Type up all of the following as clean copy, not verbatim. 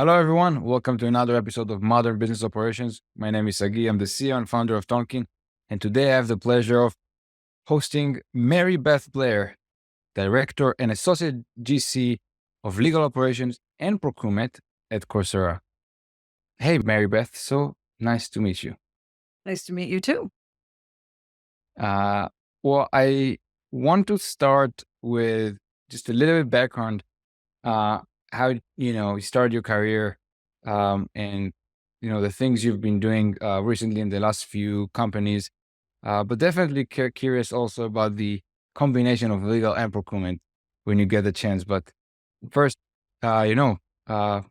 Hello, everyone. Welcome to another episode of Modern Business Operations. My name is Sagi. I'm the CEO and founder of Tonkin. And today I have the pleasure of hosting Mary Beth Blair, Director and Associate GC of Legal Operations and Procurement at Coursera. Hey, Mary Beth. So nice to meet you. Nice to meet you too. Well, I want to start with just a little bit background. How you started your career, and the things you've been doing recently in the last few companies. But definitely curious also about the combination of legal and procurement when you get the chance. But first, uh, you know, uh,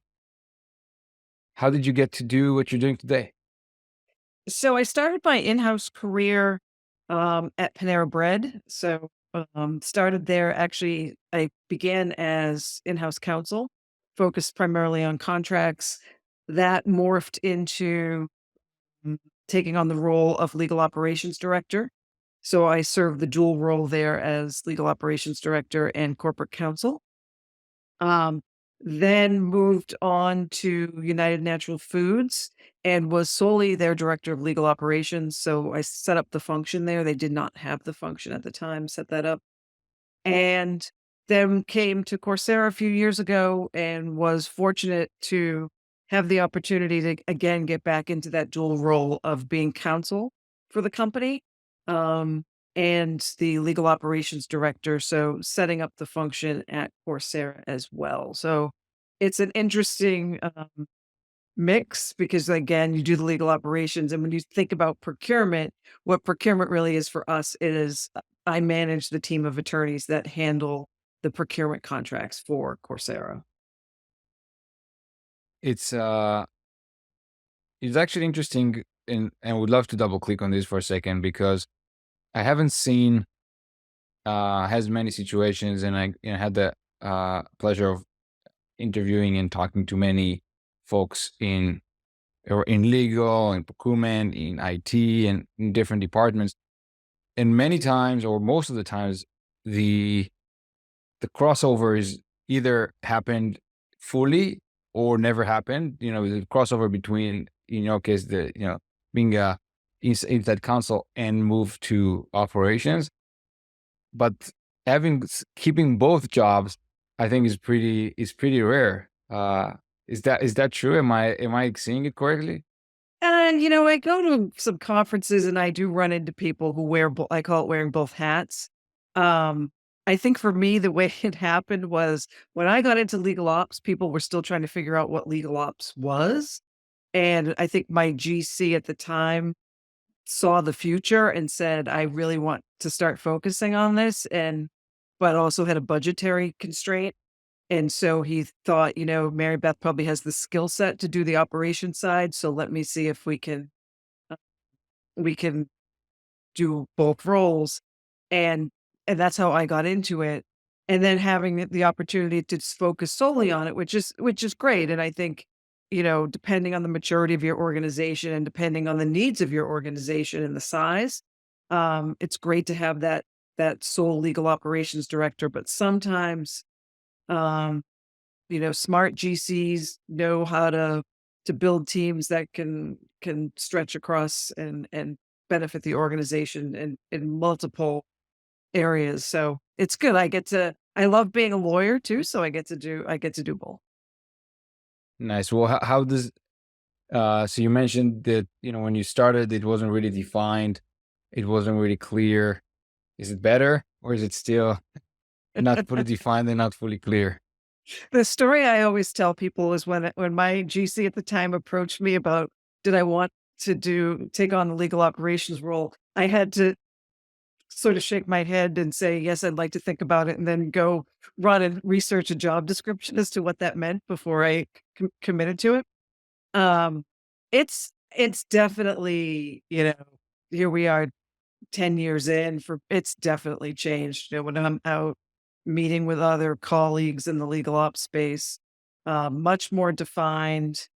how did you get to do what you're doing today? So I started my in-house career at Panera Bread. Started there. Actually, I began as in-house counsel, focused primarily on contracts. That morphed into mm, taking on the role of legal operations director. So I served the dual role there as legal operations director and corporate counsel. Um, then moved on to United Natural Foods and was solely their director of legal operations. So I set up the function there. They did not have the function at the time, set that up. And then came to Coursera a few years ago and was fortunate to have the opportunity to again get back into that dual role of being counsel for the company. Um, and the legal operations director, so setting up the function at Coursera as well. So it's an interesting mix because, again, you do the legal operations. And when you think about procurement, what procurement really is for us is I manage the team of attorneys that handle the procurement contracts for Coursera. It's uh, it's actually interesting, and would love to double click on this for a second because I haven't seen has many situations, and I had the pleasure of interviewing and talking to many folks in legal, in procurement, in IT, and in different departments. And many times, or most of the times, the the crossover is either happened fully or never happened. The crossover between, in your case, being inside counsel and move to operations. But keeping both jobs, I think is pretty rare. Is that true? Am I seeing it correctly? And, I go to some conferences and I do run into people who I call it wearing both hats. Um, I think for me, the way it happened was when I got into legal ops, people were still trying to figure out what legal ops was. And I think my GC at the time saw the future and said, I really want to start focusing on this, but also had a budgetary constraint. And so he thought, Mary Beth probably has the skill set to do the operation side. So let me see if uh, we can do both roles. And and that's how I got into it. And then having the opportunity to just focus solely on it, which is great. And I think, depending on the maturity of your organization and depending on the needs of your organization and the size, it's great to have that sole legal operations director. But sometimes um, smart GCs know how to build teams that can stretch across and benefit the organization in multiple areas. So it's good. I love being a lawyer too, so I get to do both. Nice. Well, how does so you mentioned that when you started, it wasn't really defined, it wasn't really clear. Is it better, or is it still not fully defined and not fully clear? The story I always tell people is when my GC at the time approached me about did I want to take on the legal operations role, I had to sort of shake my head and say, "Yes, I'd like to think about it," and then go run and research a job description as to what that meant before I committed to it. Um, it's definitely, here we are 10 years in it's definitely changed. When I'm out meeting with other colleagues in the legal ops space, much more defined.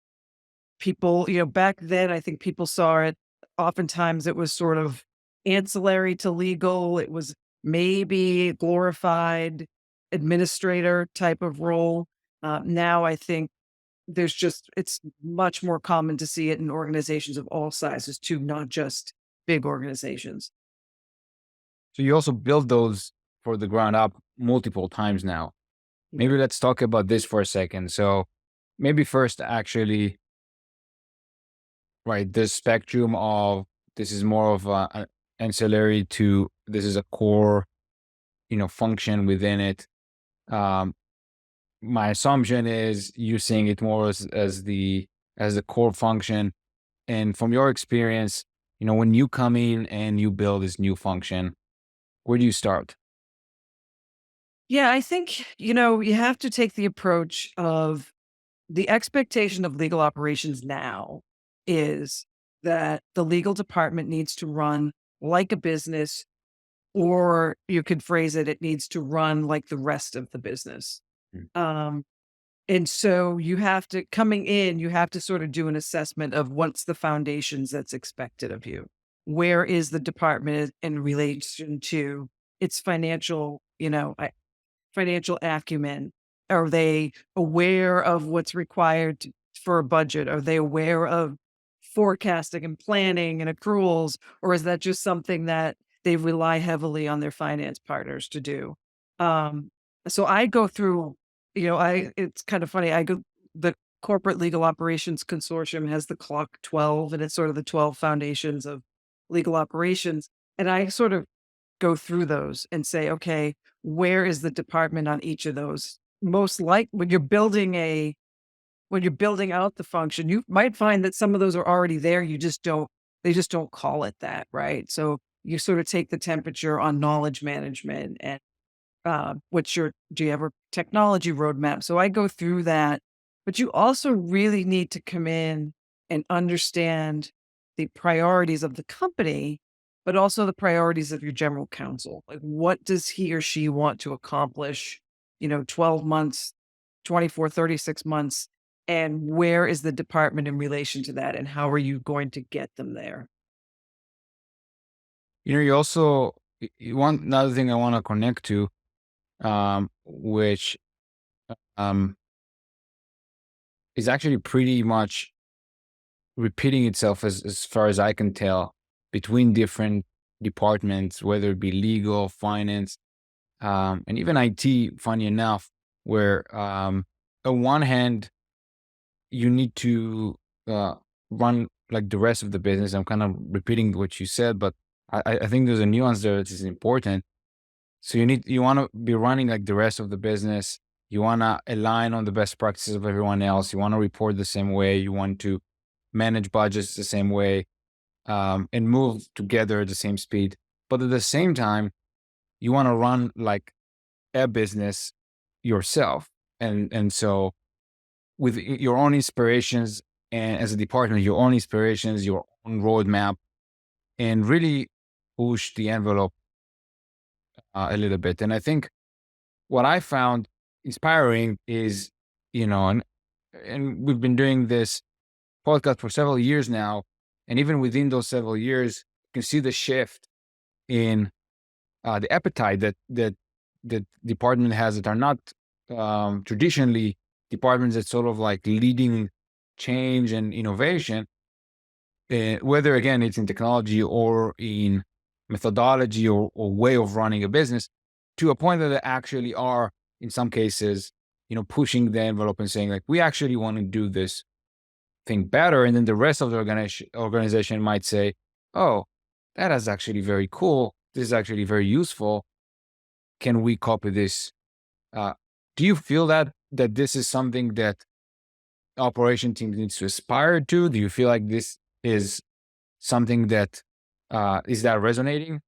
People, back then, I think people saw it. Oftentimes, it was sort of ancillary to legal. It was maybe a glorified administrator type of role. Now, I think it's much more common to see it in organizations of all sizes too, not just big organizations. So you also build those for the ground up multiple times now. Yeah. Maybe let's talk about this for a second. So maybe first, actually, right, the spectrum of this is more of a ancillary to this is a core, function within it. Um, my assumption is you seeing it more as the core function. And from your experience, when you come in and you build this new function, where do you start? Yeah, I think, you have to take the approach of the expectation of legal operations now is that the legal department needs to run like a business, or you could phrase it, it needs to run like the rest of the business. Mm. Um, and so coming in, you have to sort of do an assessment of what's the foundations that's expected of you. Where is the department in relation to its financial acumen? Are they aware of what's required for a budget? Are they aware of forecasting and planning and accruals? Or is that just something that they rely heavily on their finance partners to do? Um, so I go through, it's kind of funny. The Corporate Legal Operations Consortium has the clock 12, and it's sort of the 12 foundations of legal operations. And I sort of go through those and say, okay, where is the department on each of those? Most like when you're building out the function, you might find that some of those are already there. They just don't call it that, right? So you sort of take the temperature on knowledge management and do you have a technology roadmap? So I go through that, but you also really need to come in and understand the priorities of the company, but also the priorities of your general counsel. Like, what does he or she want to accomplish, 12 months, 24, 36 months? And where is the department in relation to that? And how are you going to get them there? You also, one another thing I want to connect to, which um, is actually pretty much repeating itself as far as I can tell between different departments, whether it be legal, finance, and even IT, funny enough, where on one hand, you need to run like the rest of the business. I'm kind of repeating what you said, but I think there's a nuance there that is important. So you want to be running like the rest of the business. You want to align on the best practices of everyone else. You want to report the same way. You want to manage budgets the same way, and move together at the same speed. But at the same time, you want to run like a business yourself. And so with your own inspirations and as a department, your own inspirations, your own roadmap, and really push the envelope a little bit. And I think what I found inspiring is, and we've been doing this podcast for several years now. And even within those several years, you can see the shift in the appetite that department has that are not traditionally departments that sort of like leading change and innovation, whether again it's in technology or in methodology or way of running a business, to a point that they actually are in some cases, pushing the envelope and saying like, we actually want to do this thing better. And then the rest of the organization might say, oh, that is actually very cool. This is actually very useful. Can we copy this? Uh, do you feel that this is something that operation team needs to aspire to? Do you feel like this is something that is that resonating?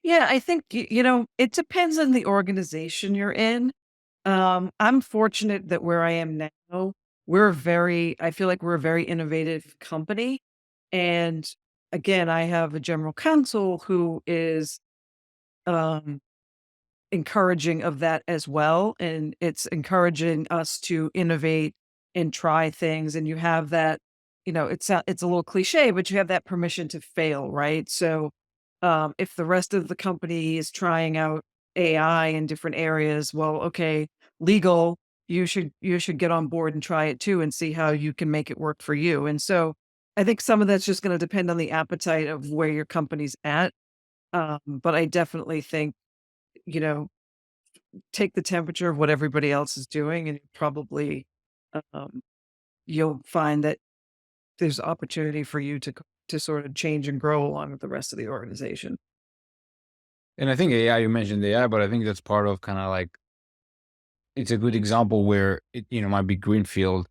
Yeah, I think, it depends on the organization you're in. I'm fortunate that where I am now, I feel like we're a very innovative company. And again, I have a general counsel who is um, encouraging of that as well. And it's encouraging us to innovate and try things. And you have that, it's a little cliche, but you have that permission to fail, right? So if the rest of the company is trying out AI in different areas, well, okay, legal, you should get on board and try it too and see how you can make it work for you. And so I think some of that's just going to depend on the appetite of where your company's at. But I definitely think, you know, take the temperature of what everybody else is doing, and probably um, you'll find that there's opportunity for you to sort of change and grow along with the rest of the organization. And I think AI, you mentioned AI, but I think that's part of kind of like, it's a good example where it, might be greenfield,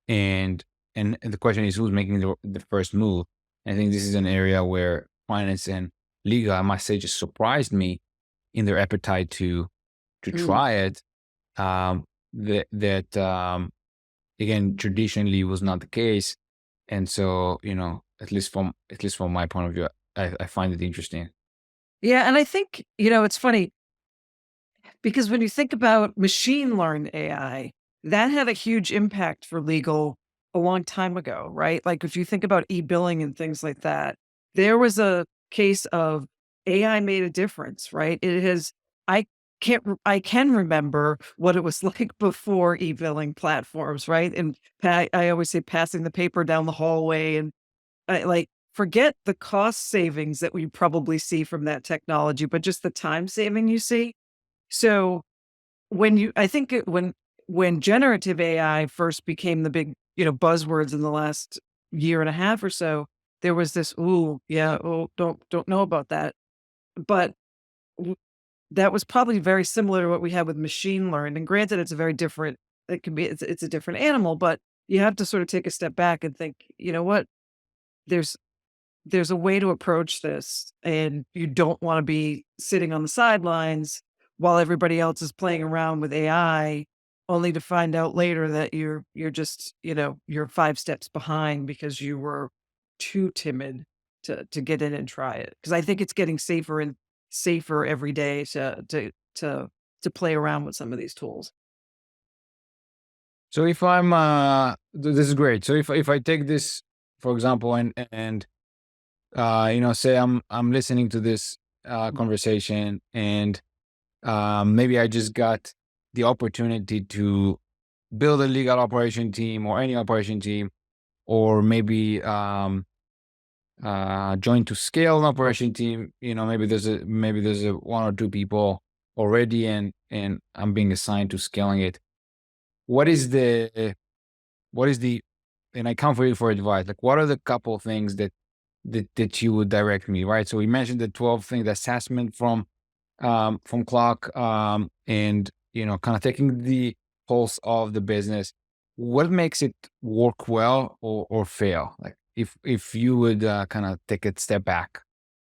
and and the question is who's making the first move. I think this is an area where finance and legal, I must say, just surprised me in their appetite to Mm. try it. That again, traditionally was not the case, and so at least from my point of view, I find it interesting. Yeah, and I think, it's funny because when you think about machine learned AI, that had a huge impact for legal a long time ago, right? Like if you think about e-billing and things like that, there was a case of AI made a difference, right? It has I I can remember what it was like before e-billing platforms, right? And I always say passing the paper down the hallway, and like forget the cost savings that we probably see from that technology, but just the time saving you see. So I think when generative AI first became the big, buzzwords in the last year and a half or so, there was this, "Ooh, yeah, oh, don't know about that." But w that was probably very similar to what we had with machine learned, and granted, it's a very different it's a different animal, but you have to sort of take a step back and think, "You know what? There's there's a way to approach this, and you don't wanna be sitting on the sidelines while everybody else is playing around with AI, only to find out later that you're just, you're 5 steps behind because you were too timid to get in and try it. Because I think it's getting safer and safer every day to play around with some of these tools. So if I'm this is great. So if I take this for example, and say I'm listening to this conversation, and maybe I just got the opportunity to build a legal operation team or any operation team, or maybe join to scale an operation team. Maybe there's a one or two people already, and I'm being assigned to scaling it. What is the and I come for you for advice. Like, what are the couple things that you would direct me, right? So we mentioned the 12 thing, the assessment from clock, and kind of taking the pulse of the business. What makes it work well or fail? Like, if you would kind of take a step back.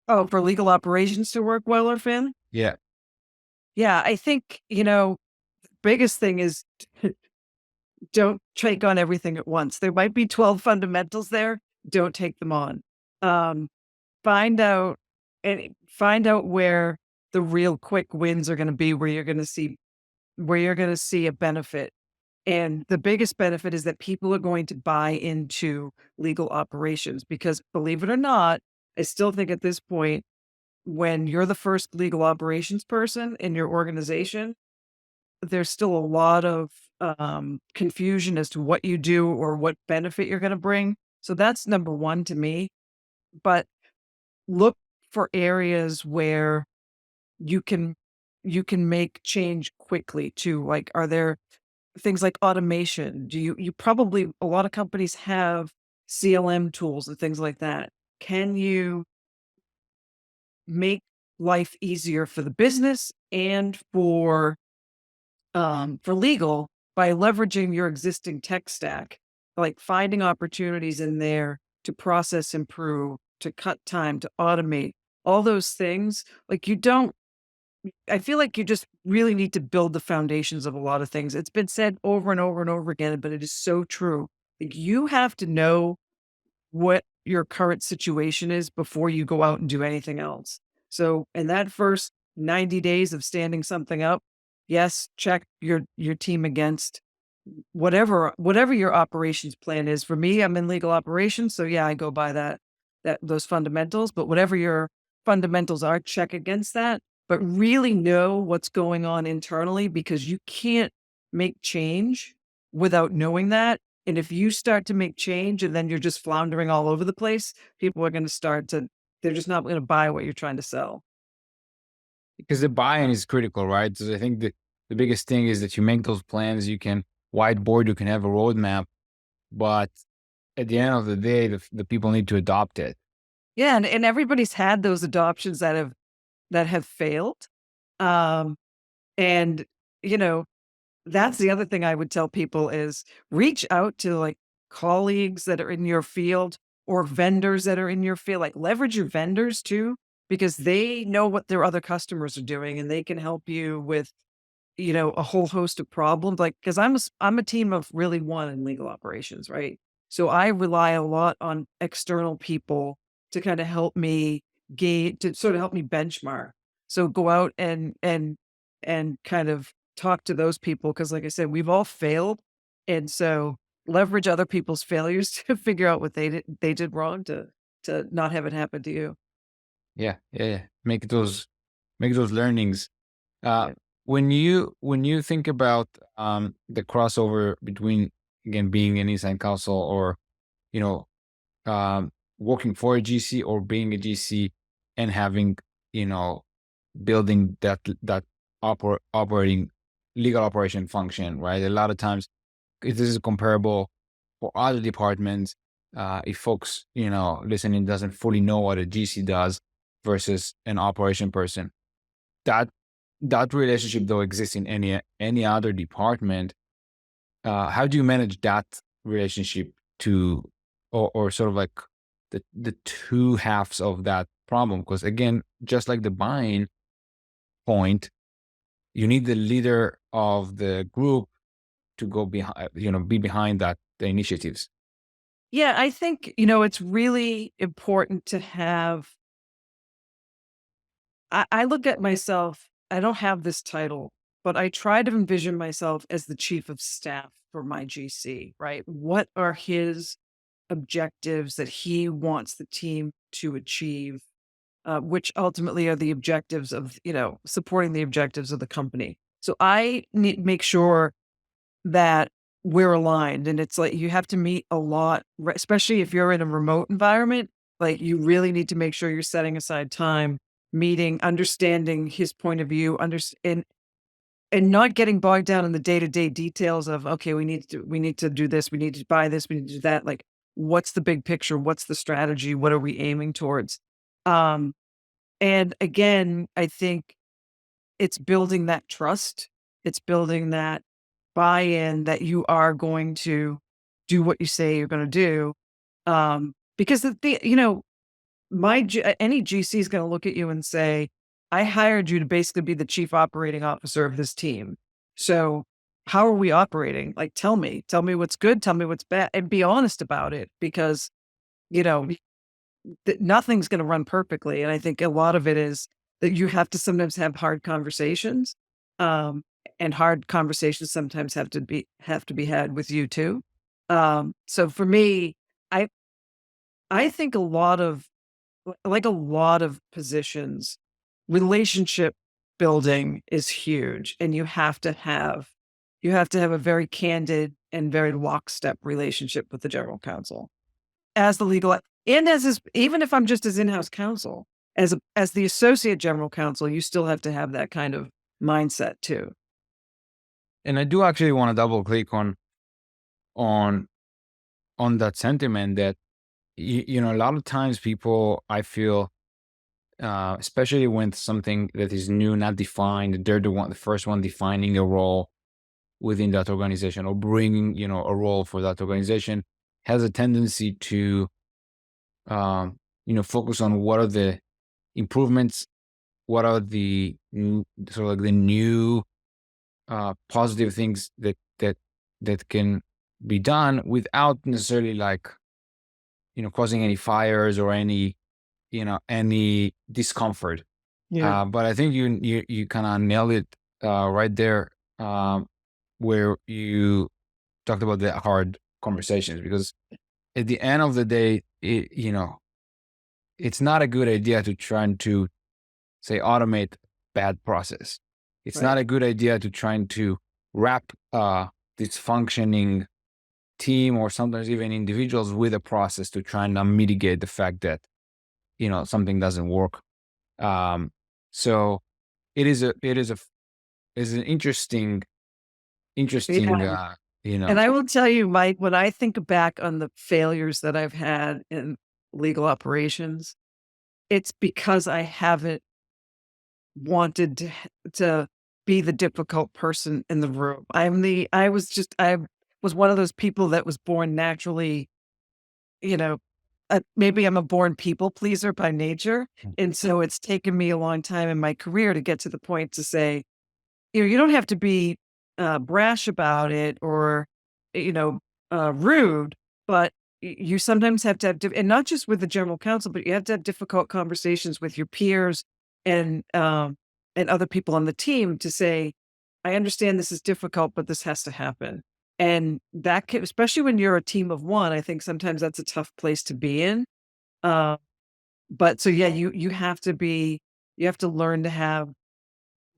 Oh, for legal operations to work well or fail? Yeah. Yeah, I think, biggest thing is don't take on everything at once. There might be 12 fundamentals there, don't take them on. Um, find out where the real quick wins are gonna be, where you're gonna see a benefit. And the biggest benefit is that people are going to buy into legal operations because believe it or not, I still think at this point, when you're the first legal operations person in your organization, there's still a lot of confusion as to what you do or what benefit you're going to bring. So that's number one to me. But look for areas where you can you can make change quickly too. Like, are there things like automation? You probably a lot of companies have CLM tools and things like that. Can you make life easier for the business and for legal by leveraging your existing tech stack, like finding opportunities in there to process improve, to cut time, to automate, all those things. Like you don't, I feel like you just really need to build the foundations of a lot of things. It's been said over and over and over again, but it is so true. Like you have to know what your current situation is before you go out and do anything else. So in that first 90 days of standing something up, yes, check your team against whatever your operations plan is. For me, I'm in legal operations, so yeah, I go by those fundamentals, but whatever your fundamentals are, check against that, but really know what's going on internally because you can't make change without knowing that. And if you start to make change and then you're just floundering all over the place, people are going to they're just not going to buy what you're trying to sell. Because the buy-in is critical, right? So I think the biggest thing is that you make those plans, you can whiteboard, you can have a roadmap, but at the end of the day, the people need to adopt it. Yeah. And everybody's had those adoptions that have failed. Um, and, you know, that's the other thing I would tell people is reach out to like colleagues that are in your field or vendors that are in your field. Like leverage your vendors too, because they know what their other customers are doing and they can help you with, a whole host of problems. Like, because I'm a team of really one in legal operations, right? So I rely a lot on external people to kind of help me to sort of help me benchmark. So go out and kind of talk to those people because, like I said, we've all failed, and so leverage other people's failures to figure out what they did wrong to not have it happen to you. Yeah, yeah, yeah. Make those learnings. Uh, Yeah. when you think about the crossover between, again, being an inside counsel, or you know working for a GC, or being a GC and having, you know building that operating legal operation function, right? A lot of times this is comparable for other departments. If folks, listening, doesn't fully know what a GC does versus an operation person, that that relationship though exists in any other department. How do you manage that relationship to, or sort of like the two halves of that problem? Because again, just like the buying point, you need the leader of the group to go behind, be behind the initiatives. Yeah, I think, it's really important to have I look at myself, I don't have this title, but I try to envision myself as the chief of staff for my GC, right? What are his objectives that he wants the team to achieve, which ultimately are the objectives of, supporting the objectives of the company. So I need make sure that we're aligned, and it's like you have to meet a lot, especially if you're in a remote environment, like, you really need to make sure you're setting aside time, meeting, understanding his point of view, and not getting bogged down in the day-to-day details of, "Okay, we need to do this, we need to buy this, we need to do that," like, what's the big picture? What's the strategy? What are we aiming towards? Um, and again, I think it's building that trust. It's building that buy-in that you are going to do what you say you're gonna do. Because any GC is gonna look at you and say, "I hired you to basically be the chief operating officer of this team. So how are we operating? Like, tell me what's good, tell me what's bad, and be honest about it because, you know, nothing's gonna run perfectly." And I think a lot of it is that you have to sometimes have hard conversations, um, and hard conversations sometimes have to be had with you too. So for me, I I think a lot of positions, relationship building is huge, and you have to have a very candid and very lockstep relationship with the general counsel. As the legal and as his even if I'm just his in-house counsel, as the associate general counsel, you still have to have that kind of mindset too. And I do actually want to double click on on that sentiment that, a lot of times people, I feel, especially when something that is new, not defined, they're the first one defining a role within that organization, or bringing, a role for that organization, has a tendency to, focus on what are the improvements, what are the sort of like the new positive things that can be done, without necessarily, like, causing any fires or any discomfort. Yeah. But I think you kind of nailed it right there, where you talked about the hard conversations, because at the end of the day, it's not a good idea to try and to, say, automate bad process. It's not Right. a good idea to try and to wrap this functioning team or sometimes even individuals with a process to try and mitigate the fact that something doesn't work. Um, so it is an interesting Yeah. And I will tell you, Mike, when I think back on the failures that I've had in legal operations, it's because I haven't wanted to be the difficult person in the room. I was one of those people that was born naturally, you know, maybe I'm a born people pleaser by nature. And so it's taken me a long time in my career to get to the point to say, you don't have to be, brash about it or, you know, rude, but you sometimes have to have and not just with the general counsel, but you have to have difficult conversations with your peers and other people on the team to say, "I understand this is difficult, but this has to happen." And that can especially when you're a team of 1, I think sometimes that's a tough place to be in. Uh, but so, yeah, you have to learn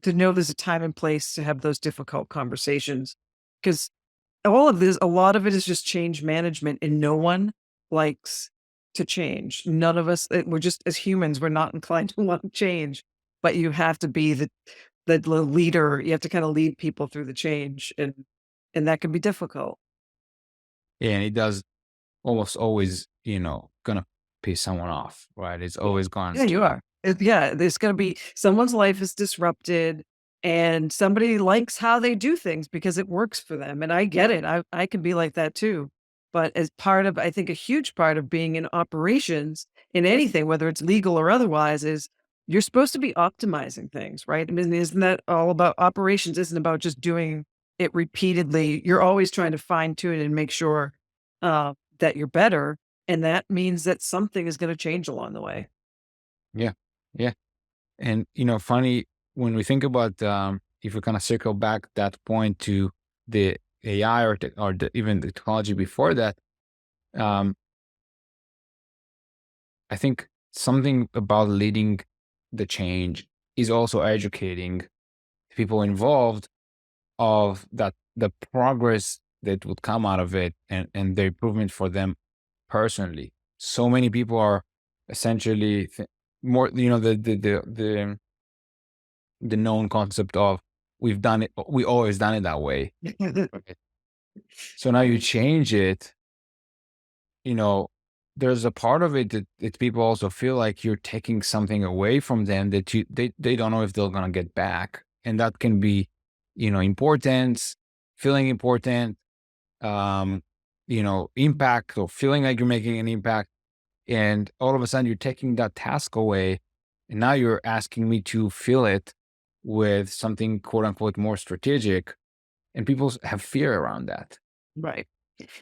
to know there's a time and place to have those difficult conversations, because a lot of it is just change management, and no one likes to change. None of us, we're just as humans, we're not inclined to want to change, but you have to be the leader. You have to kind of lead people through the change, and that can be difficult. and it does almost always, gonna piss someone off, right? It's always going Yeah, to. you are. Yeah, there's gonna be someone's life is disrupted, and somebody likes how they do things because it works for them, and I get it. I can be like that too. But as part of I think a huge part of being in operations in anything, whether it's legal or otherwise, is you're supposed to be optimizing things, right? I mean, isn't that all about operations isn't about just doing it repeatedly. You're always trying to fine tune it and make sure that you're better. And that means that something is going to change along the way. Yeah, yeah. And funny when we think about if we kind of circle back that point to the AI even the technology before that, um, I think something about leading the change is also educating people involved of that the progress that would come out of it and the improvement for them personally. So many people are essentially more, the known concept of we always done it that way. Okay. So now you change it, you know, there's a part of it that people also feel like you're taking something away from them that they don't know if they're gonna get back. And that can be, importance, feeling important, um, impact or feeling like you're making an impact. And all of a sudden you're taking that task away. And now you're asking me to fill it with something quote unquote more strategic. And people have fear around that. Right.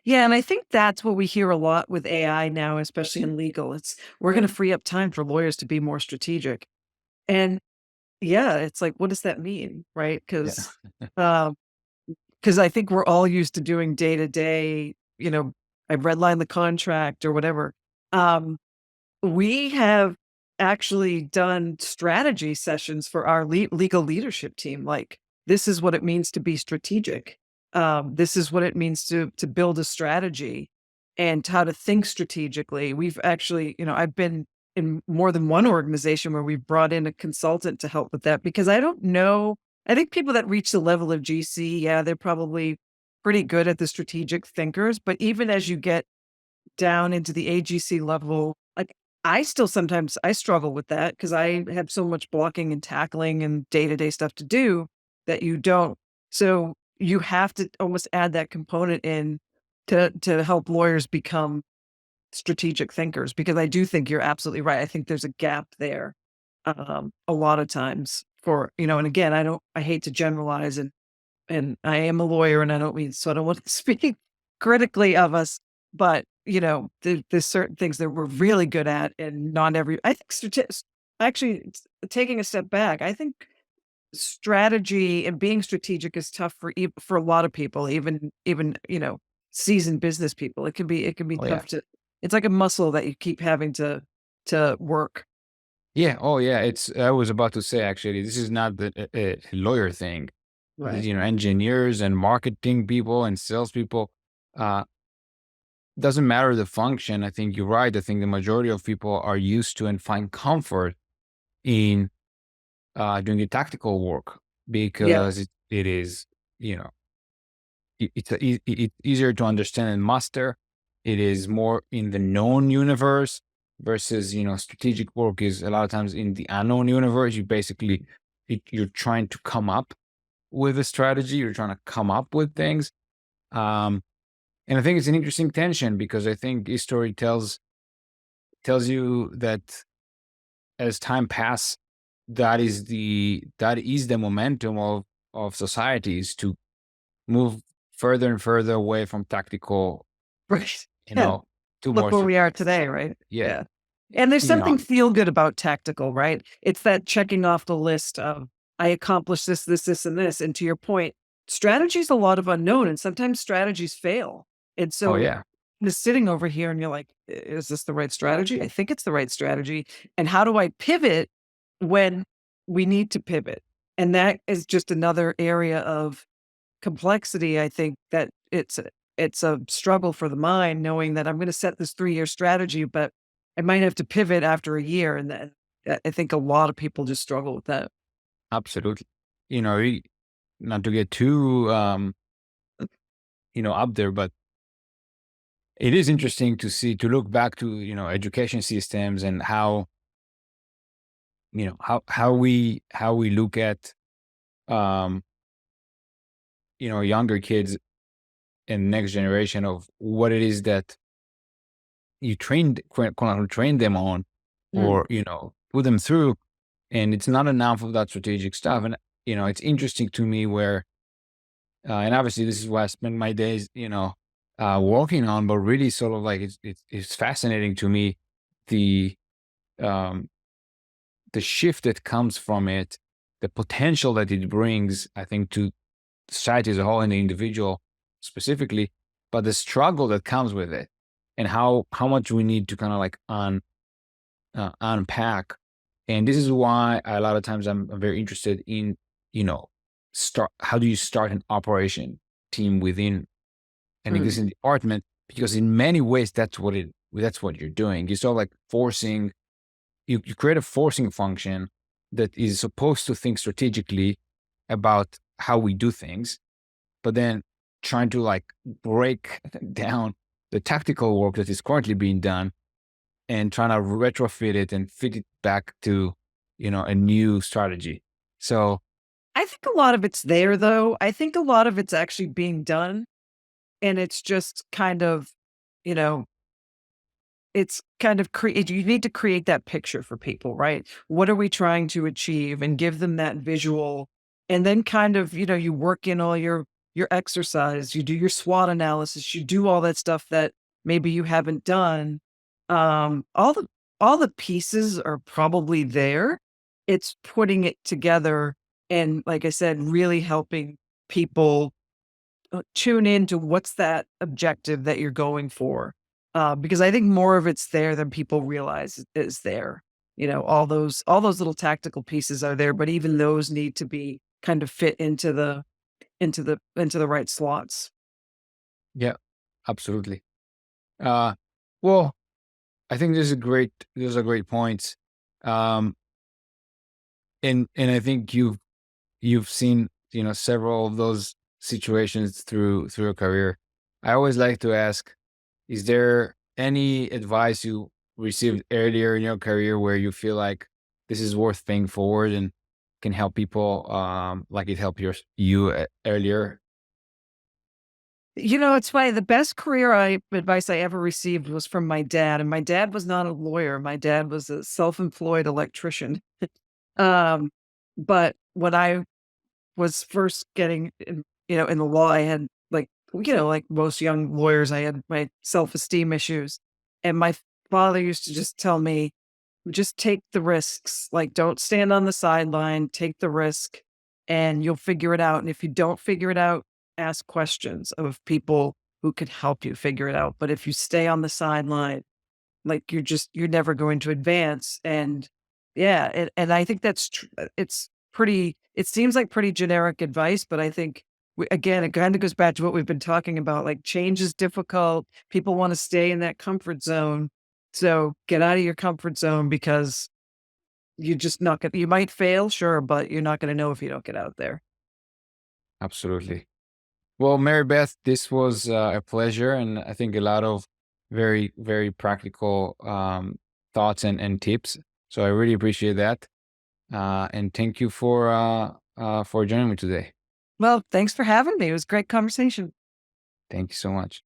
Yeah, and I think that's what we hear a lot with AI now, especially in legal. It's we're going to free up time for lawyers to be more strategic. And yeah, it's like, what does that mean? Right? Yeah. Because I think we're all used to doing day to day, I redline the contract or whatever. Um, we have actually done strategy sessions for our legal leadership team. Like, this is what it means to be strategic. This is what it means to build a strategy and how to think strategically. We've actually, I've been in more than one organization where we've brought in a consultant to help with that because I don't know. I think people that reach the level of GC, yeah, they're probably pretty good at the strategic thinkers. But even as you get down into the AGC level, like, I still sometimes I struggle with that because I have so much blocking and tackling and day-to-day stuff to do that you don't. So, you have to almost add that component in to help lawyers become strategic thinkers, because I do think you're absolutely right. I think there's a gap there, a lot of times for, and again, I hate to generalize, and I am a lawyer, and I don't want to speak critically of us, but, there's certain things that we're really good at, and not every I think actually, taking a step back, I think strategy and being strategic is tough for a lot of people, even, seasoned business people. It can be Oh yeah. tough to it's like a muscle that you keep having to work. Yeah. Oh yeah. I was about to say actually, this is not a lawyer thing. Right. engineers and marketing people and salespeople. Uh, doesn't matter the function. I think you're right. I think the majority of people are used to and find comfort in doing the tactical work Yeah. because it is, you know, it's easier to understand and master. It is more in the known universe versus, strategic work is a lot of times in the unknown universe. You basically, you're trying to come up with a strategy. You're trying to come up with things. Um, and I think it's an interesting tension because I think history tells you that as time passes, that is the momentum of societies to move further and further away from tactical, Right. you Yeah. know, to Look more where we are strategic today, stuff. right? Yeah, Yeah. And there's you know, something feel good about tactical, right? It's that checking off the list of I accomplished this, this, this, and this. And to your point, strategy is a lot of unknown, and sometimes strategies fail. And oh so yeah, just sitting over here and you're like, Is this the right strategy? I think it's the right strategy. And how do I pivot when we need to pivot? And that is just another area of complexity. I think that it's a struggle for the mind knowing that I'm gonna set this 3-year strategy, but I might have to pivot after a year, and then I think a lot of people just struggle with that. absolutely. Not to get too up there, but it is interesting to look back to education systems and how how we look at um younger kids and next generation of what it is that you trained quote unquote, train them on Mm, or put them through, and it's not enough of that strategic stuff. And it's interesting to me where and obviously this is what I spend my days working on, but really sort of like it's fascinating to me the um the shift that comes from it, the potential that it brings, I think, to society as a whole and the individual specifically, but the struggle that comes with it and how much we need to kind of like unpack. And this is why a lot of times I'm very interested in, you know, start how do you start an operation team within an mm, existing department? Because in many ways that's what you're doing. You sort of like forcing you create a forcing function that is supposed to think strategically about how we do things, but then trying to like break down the tactical work that is currently being done and trying to retrofit it and fit it back to, a new strategy. So I think a lot of it's there, though. I think a lot of it's actually being done, and it's just kind of, you know it's kind of create you need to create that picture for people, right? What are we trying to achieve and give them that visual, and then kind of, you work in all your exercise, you do your SWOT analysis, you do all that stuff that maybe you haven't done. All the pieces are probably there. It's putting it together and, like I said, really helping people tune into what's that objective that you're going for. Because I think more of it's there than people realize is there. All those little tactical pieces are there, but even those need to be kind of fit into the right slots. yeah, absolutely. Uh, well, I think those are great points. Um, and I think you've seen several of those situations through a career. I always like to ask, is there any advice you received earlier in your career where you feel like this is worth paying forward and can help people like it helped you earlier? It's funny. The best career advice I ever received was from my dad, and my dad was not a lawyer. My dad was a self-employed electrician. Um, but when I was first getting in the law, I had like most young lawyers, I had my self-esteem issues. And my father used to just tell me, just take the risks. Like, don't stand on the sideline, take the risk and you'll figure it out. And if you don't figure it out, ask questions of people who can help you figure it out. But if you stay on the sideline, like you're never going to advance. And yeah, and I think it's pretty it seems like pretty generic advice, but I think again, it kind of goes back to what we've been talking about. Like change is difficult. People want to stay in that comfort zone. So get out of your comfort zone because you're just not gonna you might fail, sure, but you're not gonna know if you don't get out there. Absolutely. Well, Mary Beth, this was a pleasure, and I think a lot of very, very practical thoughts and tips. So I really appreciate that, and thank you for joining me today. Well, thanks for having me. It was a great conversation. Thank you so much.